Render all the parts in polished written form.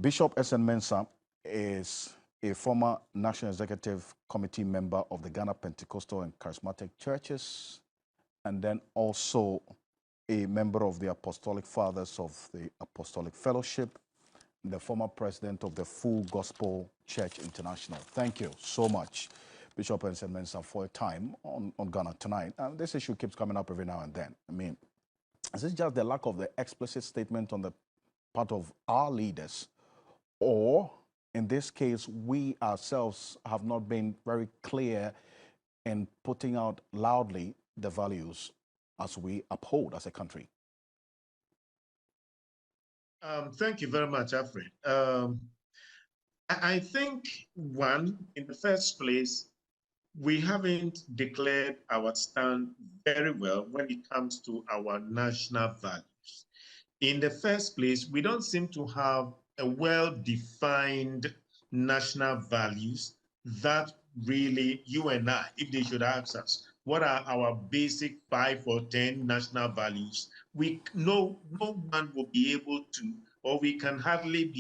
Bishop S.N. Mensah is a former National Executive Committee member of the Ghana Pentecostal and Charismatic Churches, and then also a member of the Apostolic Fathers of the Apostolic Fellowship, the former president of the Full Gospel Church International. Thank you so much, Bishop S.N. Mensah, for your time on Ghana Tonight. And this issue keeps coming up every now and then. I mean, is it just the lack of the explicit statement on the part of our leaders, or in this case, we ourselves have not been very clear in putting out loudly the values as we uphold as a country? Thank you very much, Alfred. I think, one, in the first place, we haven't declared our stand very well when it comes to our national values. In the first place, we don't seem to have a well-defined national values that really, you and I, if they should ask us, what are our basic 5 or 10 national values? No one will be able to, or we can hardly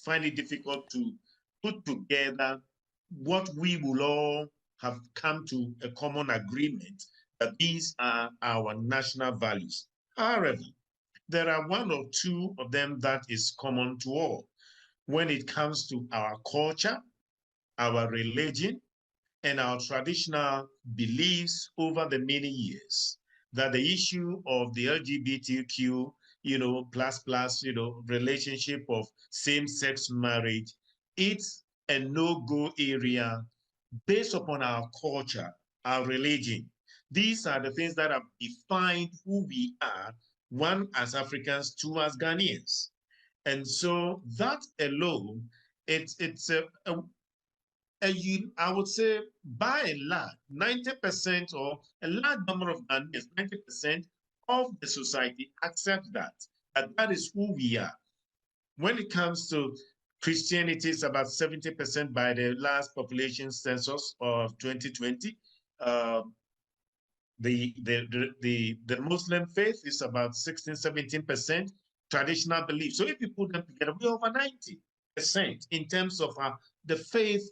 find it difficult to put together what we will all have come to a common agreement that these are our national values. However, there are one or two of them that is common to all when it comes to our culture, our religion, and our traditional beliefs over the many years. That the issue of the LGBTQ, relationship of same-sex marriage, it's a no-go area based upon our culture, our religion. These are the things that have defined who we are, one as Africans, two as Ghanaians. And so that alone, it's I would say by and large, 90% or a large number of Ghanaians, 90% of the society accept that that is who we are. When it comes to Christianity, it's about 70% by the last population census of 2020. The Muslim faith is about 16, 17% traditional belief. So if you put them together, we're over 90% in terms of the faith,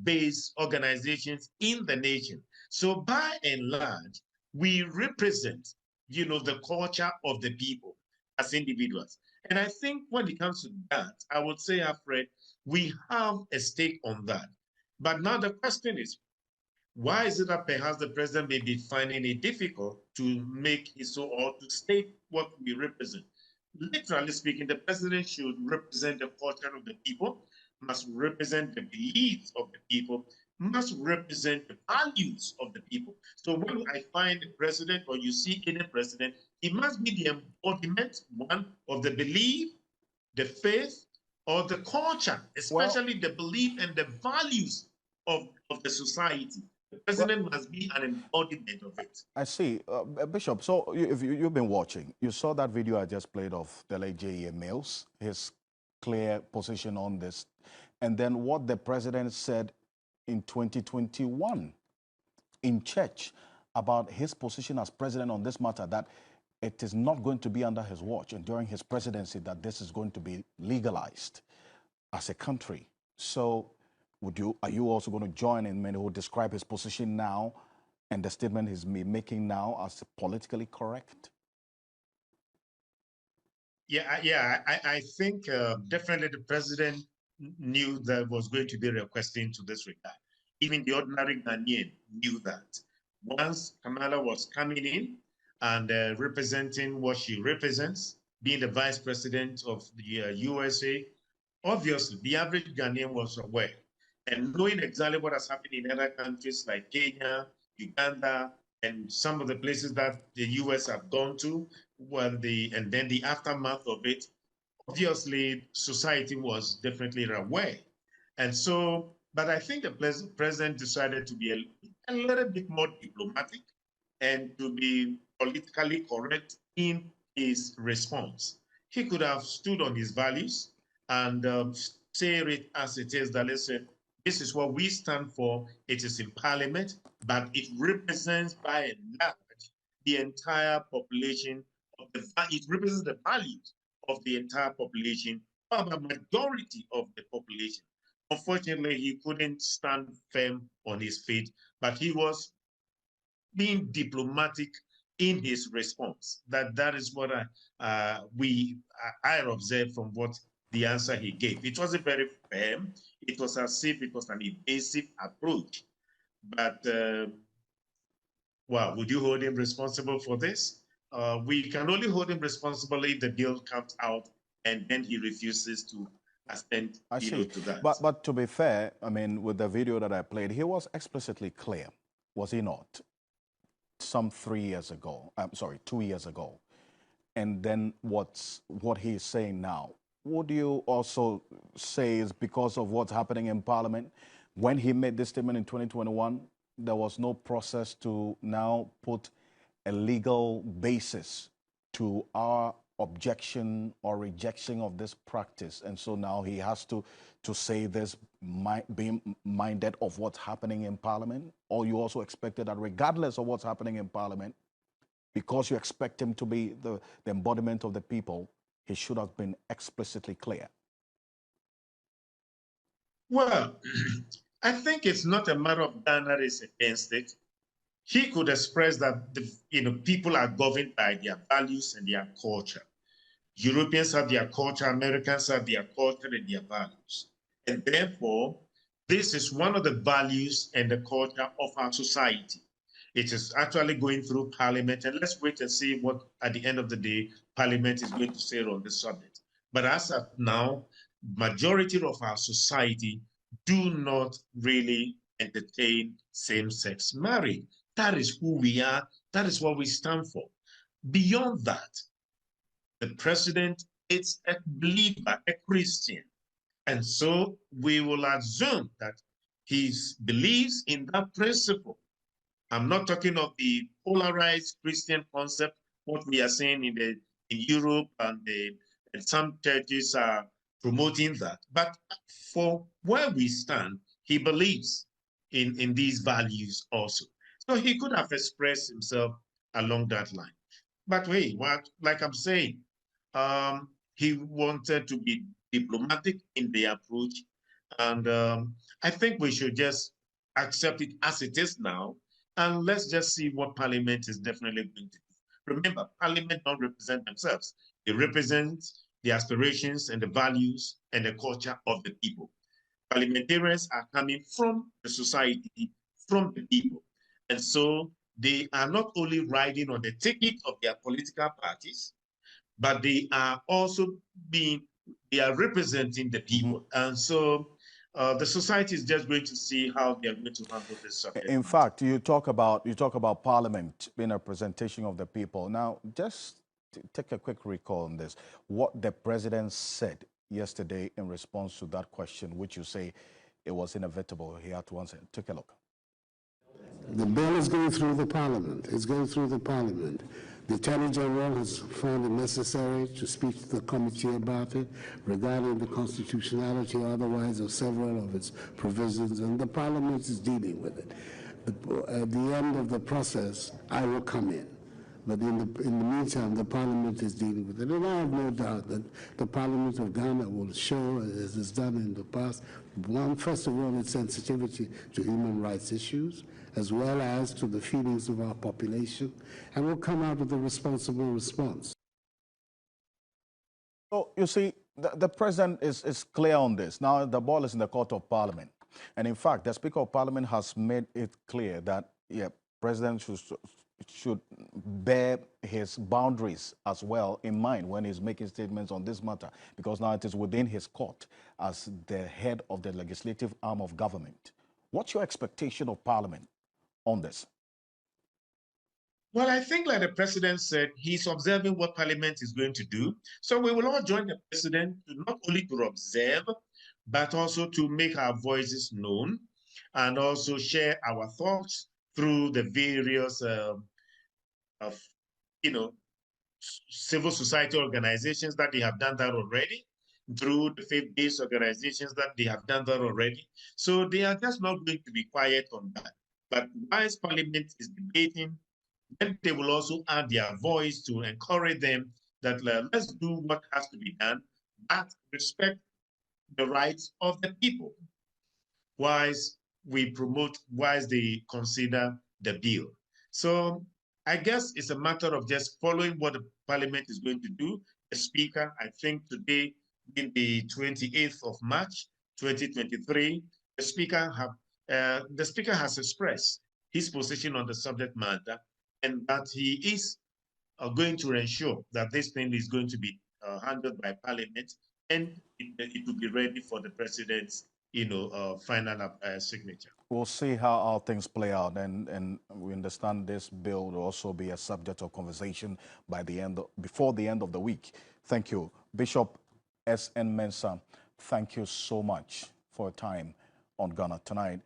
based organizations in the nation. So by and large, we represent, the culture of the people as individuals. And I think when it comes to that, I would say, Alfred, we have a stake on that. But now the question is, why is it that perhaps the president may be finding it difficult to make it so or to state what we represent? Literally speaking, the president should represent the culture of the people, must represent the beliefs of the people, must represent the values of the people. So when I find the president or you see any president, it must be the embodiment, one, of the belief, the faith, or the culture, especially the belief and the values of the society. The president must be an embodiment of it. I see. Bishop, so if you've been watching, you saw that video I just played of the late J.E.A. Mills, his clear position on this, and then what the president said in 2021 in church about his position as president on this matter, that it is not going to be under his watch and during his presidency that this is going to be legalized as a country. So are you also going to join in many who describe his position now and the statement he's making now as politically correct? I think definitely the president knew that was going to be a question to this regard. Even the ordinary Ghanaian knew that. Once Kamala was coming in and representing what she represents, being the vice president of the USA, obviously the average Ghanaian was aware. And knowing exactly what has happened in other countries like Kenya, Uganda, and some of the places that the US have gone to, and then the aftermath of it, obviously society was definitely aware. And so, but I think the president decided to be a little bit more diplomatic and to be politically correct in his response. He could have stood on his values and say it as it is, that listen, this is what we stand for. It is in parliament, but it represents by and large the entire population of it represents the values of the entire population about the majority of the population. Unfortunately, he couldn't stand firm on his feet, but he was being diplomatic in his response. That is what I observed from what the answer he gave. It wasn't very firm. It was as if it was an evasive approach. But well, would you hold him responsible for this? We can only hold him responsible if the bill comes out and then he refuses to assent, I see. to that. But to be fair, I mean, with the video that I played, he was explicitly clear, was he not? Some 3 years ago, I'm sorry, 2 years ago. And then what he's saying now, would you also say is because of what's happening in Parliament? When he made this statement in 2021, there was no process to now put a legal basis to our objection or rejection of this practice. And so now he has to say this, being minded of what's happening in Parliament? Or you also expected that regardless of what's happening in Parliament, because you expect him to be the embodiment of the people, he should have been explicitly clear? Well, I think it's not a matter of Ghana is against it. He could express that people are governed by their values and their culture. Europeans have their culture, Americans have their culture and their values. And therefore, this is one of the values and the culture of our society. It is actually going through Parliament, and let's wait and see what, at the end of the day, Parliament is going to say on this subject. But as of now, majority of our society do not really entertain same-sex marriage. That is who we are. That is what we stand for. Beyond that, the president is a believer, a Christian. And so we will assume that he believes in that principle. I'm not talking of the polarized Christian concept, what we are saying in Europe, and some churches are promoting that. But for where we stand, he believes in these values also. So he could have expressed himself along that line. But wait, like I'm saying, he wanted to be diplomatic in the approach. And I think we should just accept it as it is now. And let's just see what Parliament is definitely going to do. Remember, Parliament don't represent themselves. They represent the aspirations and the values and the culture of the people. Parliamentarians are coming from the society, from the people. And so they are not only riding on the ticket of their political parties, but they are also they are representing the people. And so the society is just going to see how they are going to handle this subject. In fact, you talk about Parliament being a representation of the people. Now, just take a quick recall on this. What the president said yesterday in response to that question, which you say it was inevitable, he had to answer. Take a look. The bill is going through the Parliament. It's going through the Parliament. The Attorney General has found it necessary to speak to the committee about it regarding the constitutionality or otherwise of several of its provisions, and the Parliament is dealing with it. At the end of the process, I will come in. But in the meantime, the Parliament is dealing with it. And I have no doubt that the Parliament of Ghana will show, as it's done in the past, first of all, its sensitivity to human rights issues, as well as to the feelings of our population, and will come out with a responsible response. So, you see, the president is clear on this. Now, the ball is in the court of Parliament. And in fact, the Speaker of Parliament has made it clear that, yeah, president should bear his boundaries as well in mind when he's making statements on this matter, because now it is within his court as the head of the legislative arm of government. What's your expectation of Parliament on this? Well, I think, like the president said, he's observing what Parliament is going to do. So we will all join the president not only to observe, but also to make our voices known and also share our thoughts through the various civil society organizations that they have done that already, through the faith-based organizations that they have done that already. So they are just not going to be quiet on that. But whilst Parliament is debating, then they will also add their voice to encourage them that let's do what has to be done, but respect the rights of the people, whilst they consider the bill. So I guess it's a matter of just following what the parliament is going to do. The speaker, I think today, being the 28th of March, 2023, the speaker has expressed his position on the subject matter, and that he is going to ensure that this thing is going to be handled by Parliament, and it will be ready for the president's, final signature. We'll see how things play out, and we understand this bill will also be a subject of conversation before the end of the week. Thank you, Bishop S.N. Mensah. Thank you so much for your time on Ghana Tonight.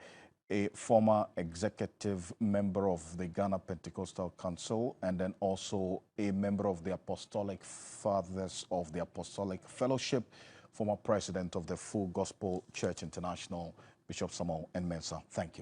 A former executive member of the Ghana Pentecostal Council, and then also a member of the Apostolic Fathers of the Apostolic Fellowship, former president of the Full Gospel Church International, Bishop Samuel N. Mensah. Thank you.